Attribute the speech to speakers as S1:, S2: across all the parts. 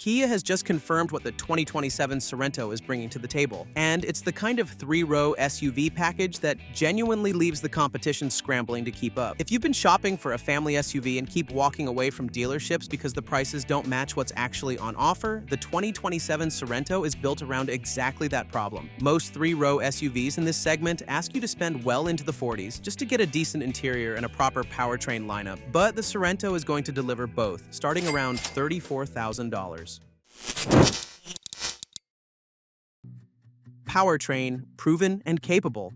S1: Kia has just confirmed what the 2027 Sorento is bringing to the table, and it's the kind of three-row SUV package that genuinely leaves the competition scrambling to keep up. If you've been shopping for a family SUV and keep walking away from dealerships because the prices don't match what's actually on offer, the 2027 Sorento is built around exactly that problem. Most three-row SUVs in this segment ask you to spend well into the 40s just to get a decent interior and a proper powertrain lineup, but the Sorento is going to deliver both, starting around $34,000. Powertrain, proven and capable.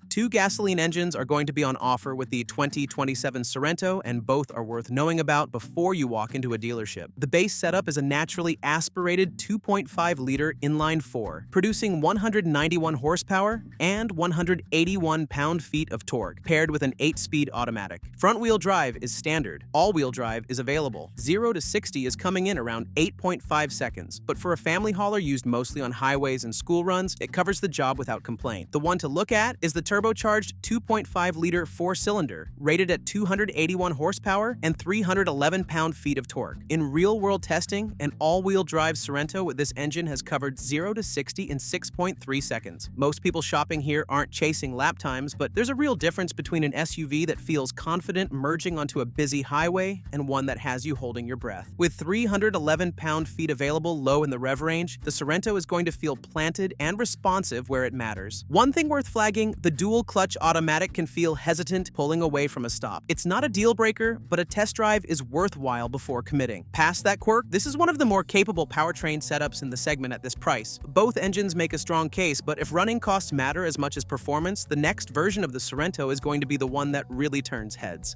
S1: Two gasoline engines are going to be on offer with the 2027 Sorento, and both are worth knowing about before you walk into a dealership. The base setup is a naturally aspirated 2.5-liter inline-4, producing 191 horsepower and 181 pound-feet of torque, paired with an 8-speed automatic. Front-wheel drive is standard. All-wheel drive is available. 0 to 60 is coming in around 8.5 seconds, but for a family hauler used mostly on highways and school runs, it covers the job without complaint. The one to look at is the turbocharged 2.5-liter 4-cylinder, rated at 281 horsepower and 311 pound-feet of torque. In real-world testing, an all-wheel drive Sorento with this engine has covered 0 to 60 in 6.3 seconds. Most people shopping here aren't chasing lap times, but there's a real difference between an SUV that feels confident merging onto a busy highway and one that has you holding your breath. With 311 pound-feet available low in the rev range, the Sorento is going to feel planted and responsive where it matters. One thing worth flagging, the dual-clutch automatic can feel hesitant pulling away from a stop. It's not a deal-breaker, but a test drive is worthwhile before committing. Past that quirk, this is one of the more capable powertrain setups in the segment at this price. Both engines make a strong case, but if running costs matter as much as performance, the next version of the Sorento is going to be the one that really turns heads.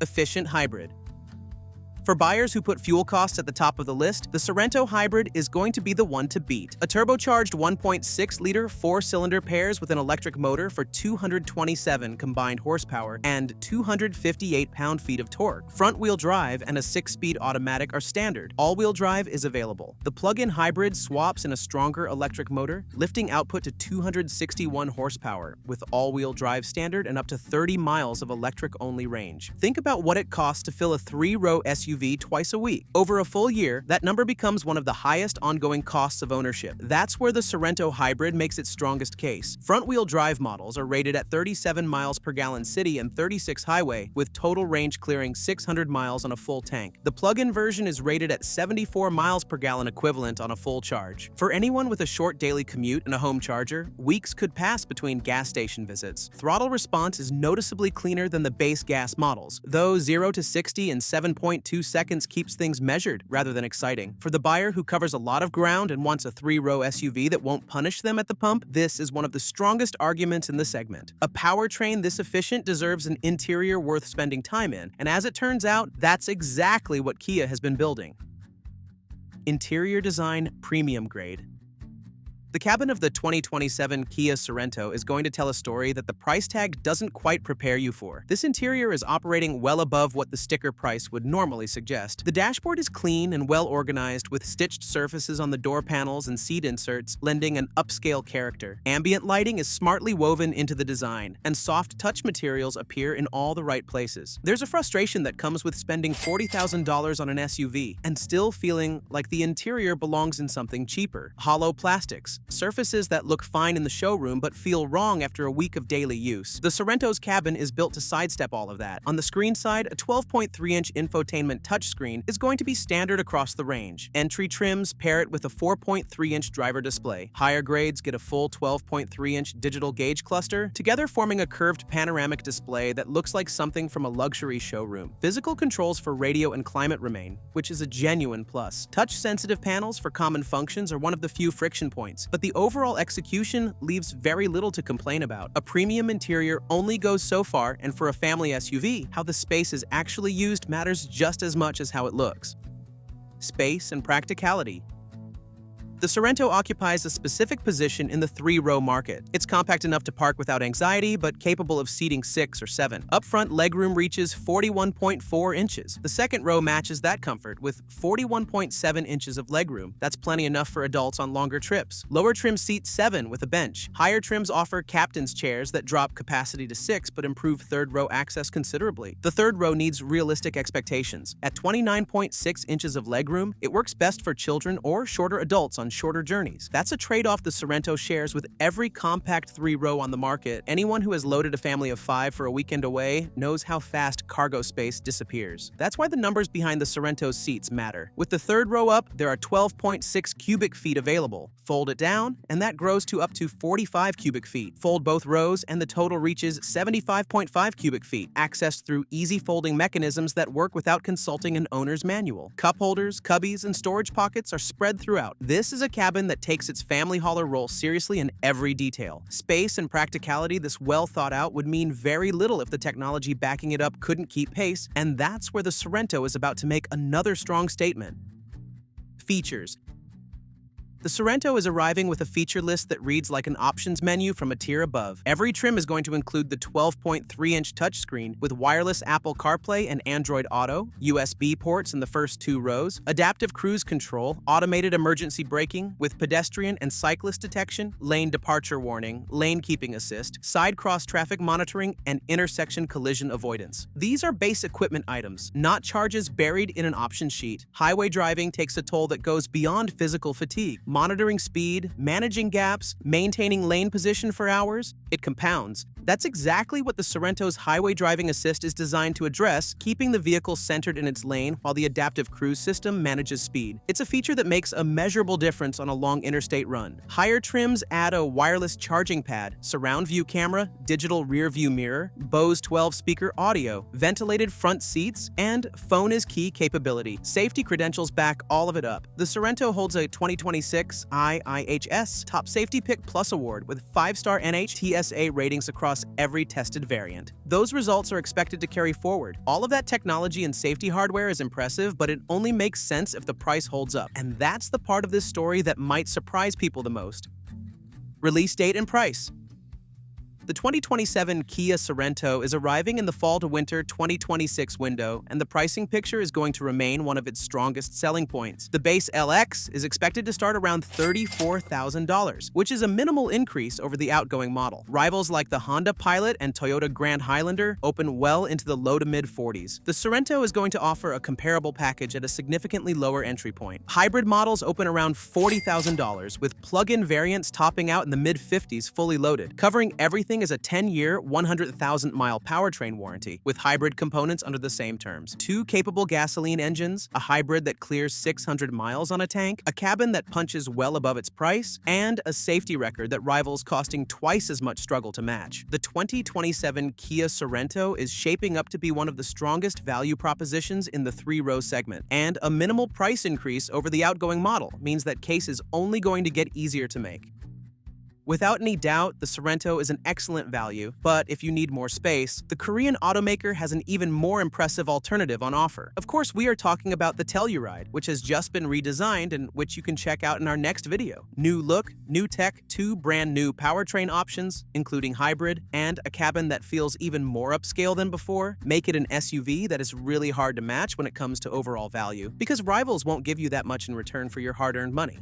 S1: Efficient hybrid. For buyers who put fuel costs at the top of the list, the Sorento Hybrid is going to be the one to beat. A turbocharged 1.6-liter 4-cylinder pairs with an electric motor for 227 combined horsepower and 258 pound-feet of torque. Front-wheel drive and a 6-speed automatic are standard. All-wheel drive is available. The plug-in hybrid swaps in a stronger electric motor, lifting output to 261 horsepower with all-wheel drive standard and up to 30 miles of electric-only range. Think about what it costs to fill a 3-row SUV twice a week. Over a full year, that number becomes one of the highest ongoing costs of ownership. That's where the Sorento Hybrid makes its strongest case. Front-wheel drive models are rated at 37 miles per gallon city and 36 highway, with total range clearing 600 miles on a full tank. The plug-in version is rated at 74 miles per gallon equivalent on a full charge. For anyone with a short daily commute and a home charger, weeks could pass between gas station visits. Throttle response is noticeably cleaner than the base gas models, though 0 to 60 in 7.2 seconds keeps things measured rather than exciting. For the buyer who covers a lot of ground and wants a 3-row SUV that won't punish them at the pump, this is one of the strongest arguments in the segment. A powertrain this efficient deserves an interior worth spending time in, and as it turns out, that's exactly what Kia has been building. Interior design premium grade. The cabin of the 2027 Kia Sorento is going to tell a story that the price tag doesn't quite prepare you for. This interior is operating well above what the sticker price would normally suggest. The dashboard is clean and well organized, with stitched surfaces on the door panels and seat inserts, lending an upscale character. Ambient lighting is smartly woven into the design, and soft touch materials appear in all the right places. There's a frustration that comes with spending $40,000 on an SUV and still feeling like the interior belongs in something cheaper. Hollow plastics, surfaces that look fine in the showroom but feel wrong after a week of daily use. The Sorento's cabin is built to sidestep all of that. On the screen side, a 12.3-inch infotainment touchscreen is going to be standard across the range. Entry trims pair it with a 4.3-inch driver display. Higher grades get a full 12.3-inch digital gauge cluster, together forming a curved panoramic display that looks like something from a luxury showroom. Physical controls for radio and climate remain, which is a genuine plus. Touch-sensitive panels for common functions are one of the few friction points, but the overall execution leaves very little to complain about. A premium interior only goes so far, and for a family SUV, how the space is actually used matters just as much as how it looks. Space and practicality. The Sorento occupies a specific position in the three-row market. It's compact enough to park without anxiety, but capable of seating 6 or 7. Up front, legroom reaches 41.4 inches. The second row matches that comfort with 41.7 inches of legroom. That's plenty enough for adults on longer trips. Lower trim seat 7 with a bench. Higher trims offer captain's chairs that drop capacity to 6 but improve third-row access considerably. The third row needs realistic expectations. At 29.6 inches of legroom, it works best for children or shorter adults on shorter journeys. That's a trade-off the Sorento shares with every compact three-row on the market. Anyone who has loaded a family of 5 for a weekend away knows how fast cargo space disappears. That's why the numbers behind the Sorento's seats matter. With the third row up, there are 12.6 cubic feet available. Fold it down, and that grows to up to 45 cubic feet. Fold both rows, and the total reaches 75.5 cubic feet, accessed through easy folding mechanisms that work without consulting an owner's manual. Cup holders, cubbies, and storage pockets are spread throughout. This is a cabin that takes its family hauler role seriously in every detail. Space and practicality this well thought out would mean very little if the technology backing it up couldn't keep pace, and that's where the Sorento is about to make another strong statement. Features. The Sorento is arriving with a feature list that reads like an options menu from a tier above. Every trim is going to include the 12.3-inch touchscreen with wireless Apple CarPlay and Android Auto, USB ports in the first 2 rows, adaptive cruise control, automated emergency braking with pedestrian and cyclist detection, lane departure warning, lane keeping assist, side cross traffic monitoring, and intersection collision avoidance. These are base equipment items, not charges buried in an option sheet. Highway driving takes a toll that goes beyond physical fatigue. Monitoring speed, managing gaps, maintaining lane position for hours, it compounds. That's exactly what the Sorento's Highway Driving Assist is designed to address, keeping the vehicle centered in its lane while the adaptive cruise system manages speed. It's a feature that makes a measurable difference on a long interstate run. Higher trims add a wireless charging pad, surround view camera, digital rear view mirror, Bose 12-speaker audio, ventilated front seats, and phone is key capability. Safety credentials back all of it up. The Sorento holds a 2026 IIHS Top Safety Pick Plus award with 5-star NHTSA ratings across every tested variant. Those results are expected to carry forward. All of that technology and safety hardware is impressive, but it only makes sense if the price holds up. And that's the part of this story that might surprise people the most. Release date and price. The 2027 Kia Sorento is arriving in the fall to winter 2026 window, and the pricing picture is going to remain one of its strongest selling points. The base LX is expected to start around $34,000, which is a minimal increase over the outgoing model. Rivals like the Honda Pilot and Toyota Grand Highlander open well into the low to mid-40s. The Sorento is going to offer a comparable package at a significantly lower entry point. Hybrid models open around $40,000, with plug-in variants topping out in the mid-50s fully loaded, covering everything is a 10-year, 100,000-mile powertrain warranty, with hybrid components under the same terms. 2 capable gasoline engines, a hybrid that clears 600 miles on a tank, a cabin that punches well above its price, and a safety record that rivals costing twice as much struggle to match. The 2027 Kia Sorento is shaping up to be one of the strongest value propositions in the 3-row segment, and a minimal price increase over the outgoing model means that case is only going to get easier to make. Without any doubt, the Sorento is an excellent value, but if you need more space, the Korean automaker has an even more impressive alternative on offer. Of course, we are talking about the Telluride, which has just been redesigned and which you can check out in our next video. New look, new tech, 2 brand new powertrain options, including hybrid, and a cabin that feels even more upscale than before, make it an SUV that is really hard to match when it comes to overall value, because rivals won't give you that much in return for your hard-earned money.